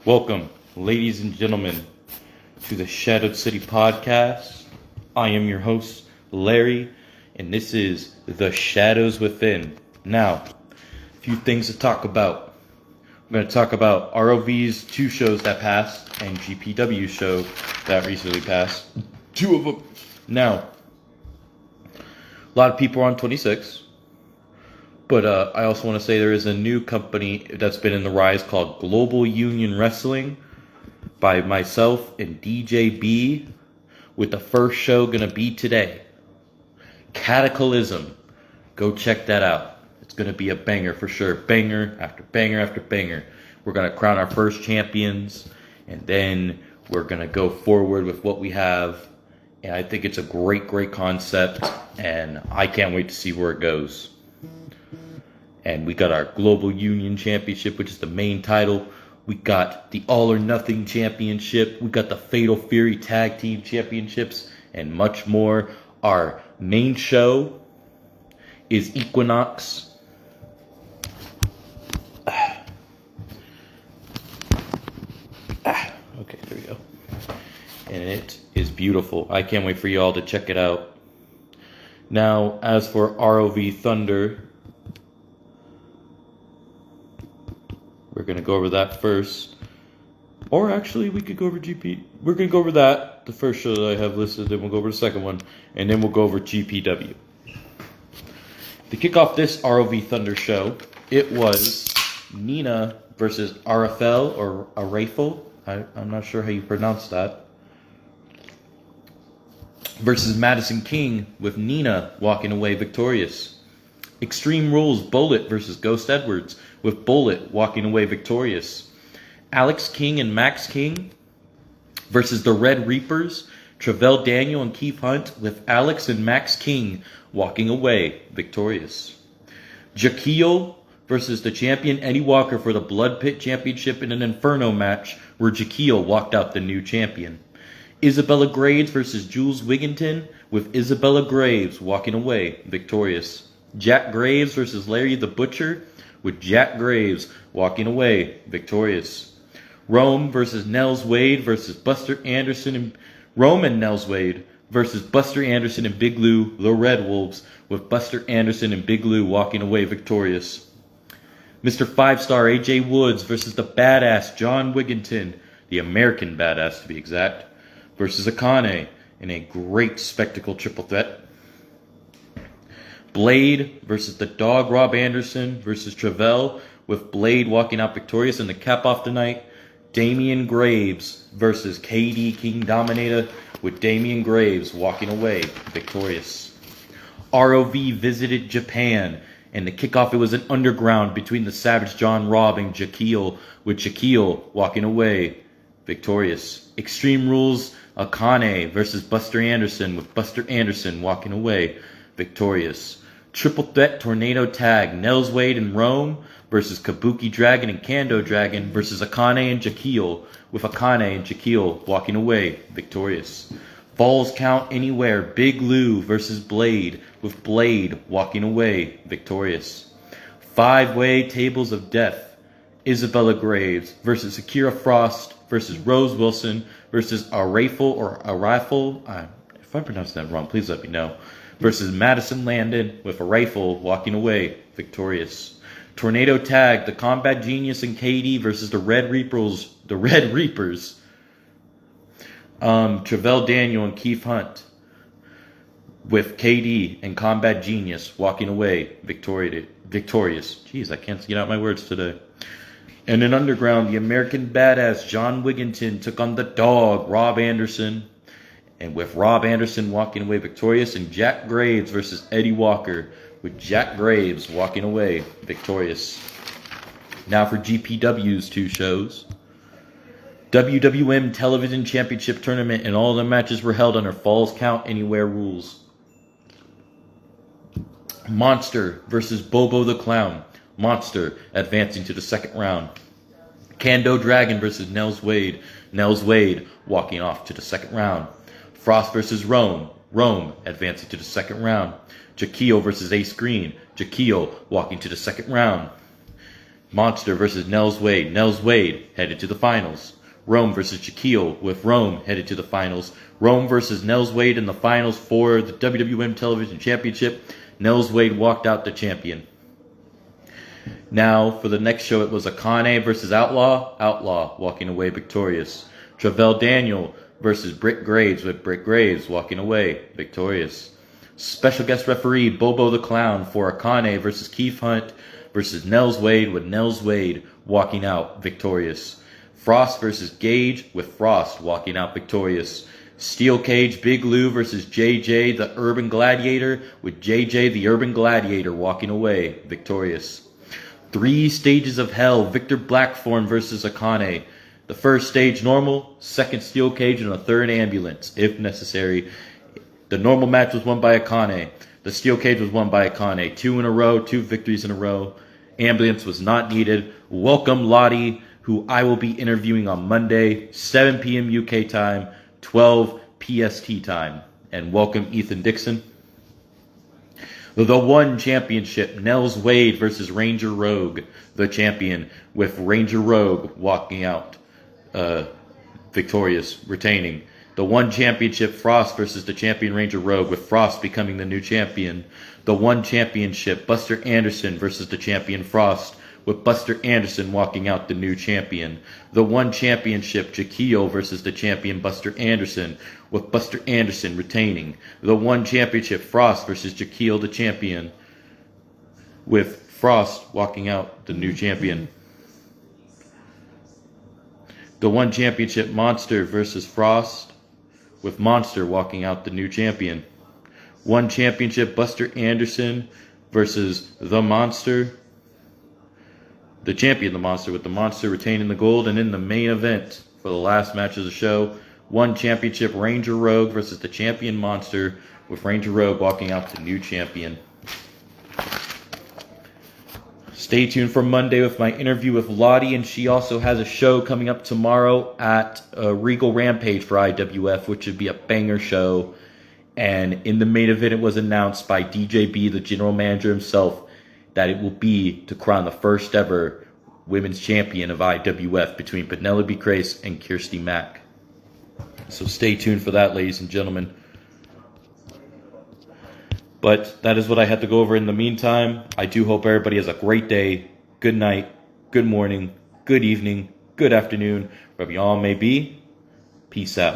Welcome, ladies and gentlemen, to the Shadowed City Podcast. I am your host, Larry, and this is The Shadows Within. Now, a few things to talk about. I'm going to talk about ROV's two shows that passed and GPW's show that recently passed. Two of them. Now, a lot of people are on 26. But I also want to say there is a new company that's been in the rise called Global Union Wrestling by myself and DJ B, with the first show going to be today. Cataclysm. Go check that out. It's going to be a banger for sure. Banger after banger after banger. We're going to crown our first champions, and then we're going to go forward with what we have. And I think it's a great concept, and I can't wait to see where it goes. And we got our Global Union Championship, which is the main title. We got the All or Nothing Championship. We got the Fatal Fury Tag Team Championships, and much more. Our main show is Equinox. Okay, there we go. And it is beautiful. I can't wait for y'all to check it out. Now, as for ROV Thunder, we're going to go over that first. Or actually, we could go over GP. We're going to go over that, the first show that I have listed. Then we'll go over the second one. And then we'll go over GPW. To kick off this ROV Thunder show, it was Nina versus RFL or Arafel. I'm not sure how you pronounce that. Versus Madison King, with Nina walking away victorious. Extreme Rules Bullet versus Ghost Edwards, with Bullet walking away victorious. Alex King and Max King versus the Red Reapers, Travell Daniel and Keith Hunt, with Alex and Max King walking away victorious. Jaquil versus the champion Eddie Walker for the Blood Pit Championship in an Inferno match, where Jaquil walked out the new champion. Isabella Graves versus Jules Wigginton, with Isabella Graves walking away victorious. Jack Graves versus Larry the Butcher, with Jack Graves walking away victorious. Rome versus Nels Wade versus Buster Anderson, and Rome and Nels Wade versus Buster Anderson and Big Lou, the Red Wolves, with Buster Anderson and Big Lou walking away victorious. Mr. 5-Star AJ Woods versus the Badass John Wigginton, the American Badass to be exact, versus Akane in a great spectacle triple threat. Blade versus the Dog Rob Anderson versus Travell, with Blade walking out victorious. And to cap off the night, Damian Graves versus KD King Dominator, with Damian Graves walking away victorious. ROV visited Japan, and to kick off it was an underground between the Savage John Robb and Jaquil, with Jaquil walking away victorious. Extreme Rules Akane versus Buster Anderson, with Buster Anderson walking away victorious. Triple Threat Tornado Tag, Nels Wade and Rome versus Kabuki Dragon and Kando Dragon versus Akane and Jaquil, with Akane and Jaquil walking away victorious. Falls Count Anywhere, Big Lou versus Blade, with Blade walking away victorious. 5-Way Tables of Death, Isabella Graves versus Akira Frost versus Rose Wilson versus Arafel or Arafel. If I pronounced that wrong, please let me know. Versus Madison Landon, with Arafel walking away victorious. Tornado Tag, the Combat Genius and KD versus the Red Reapers. Travell Daniel and Keith Hunt, with KD and Combat Genius walking away victorious. Jeez, I can't get out my words today. And in Underground, the American Badass John Wigginton took on the Dog Rob Anderson, and with Rob Anderson walking away victorious. And Jack Graves versus Eddie Walker, with Jack Graves walking away victorious. Now for GPW's two shows. WWM Television Championship Tournament, and all the matches were held under Falls Count Anywhere rules. Monster versus Bobo the Clown. Monster advancing to the second round. Kando Dragon versus Nels Wade. Nels Wade walking off to the second round. Frost versus Rome. Rome advancing to the second round. Jaquil versus Ace Green. Jaquil walking to the second round. Monster versus Nels Wade. Nels Wade headed to the finals. Rome versus Shaquille, with Rome headed to the finals. Rome versus Nels Wade in the finals for the WWM Television Championship. Nels Wade walked out the champion. Now, for the next show, it was Akane versus Outlaw. Outlaw walking away victorious. Travell Daniel versus Britt Graves, with Britt Graves walking away victorious. Special guest referee Bobo the Clown for Akane versus Keith Hunt versus Nels Wade, with Nels Wade walking out victorious. Frost versus Gage, with Frost walking out victorious. Steel Cage Big Lou versus JJ the Urban Gladiator, with JJ the Urban Gladiator walking away victorious. 3 stages of hell, Victor Blackthorn versus Akane. The first stage normal, second steel cage, and a third ambulance, if necessary. The normal match was won by Akane. The steel cage was won by Akane. 2 in a row, 2 victories in a row. Ambulance was not needed. Welcome Lottie, who I will be interviewing on Monday, 7 p.m. UK time, 12 PST time. And welcome Ethan Dixon. The One Championship, Nels Wade versus Ranger Rogue, the champion, with Ranger Rogue walking out victorious, retaining. The One Championship, Frost versus the champion Ranger Rogue, with Frost becoming the new champion. The One Championship, Buster Anderson versus the champion Frost, with Buster Anderson walking out the new champion. The One Championship, Jaquil versus the champion Buster Anderson, with Buster Anderson retaining. The One Championship, Frost versus Jaquil the champion, with Frost walking out the new champion. The One Championship, Monster versus Frost, with Monster walking out the new champion. One Championship, Buster Anderson versus the Monster, the champion, the Monster, with the Monster retaining the gold. And in the main event for the last match of the show, One Championship, Ranger Rogue versus the champion Monster, with Ranger Rogue walking out the new champion. Stay tuned for Monday with my interview with Lottie, and she also has a show coming up tomorrow at Regal Rampage for IWF, which would be a banger show. And in the main event, it was announced by DJB, the general manager himself, that it will be to crown the first ever women's champion of IWF between Penelope Crace and Kirsty Mack. So stay tuned for that, ladies and gentlemen. But that is what I had to go over in the meantime. I do hope everybody has a great day, good night, good morning, good evening, good afternoon, wherever y'all may be. Peace out.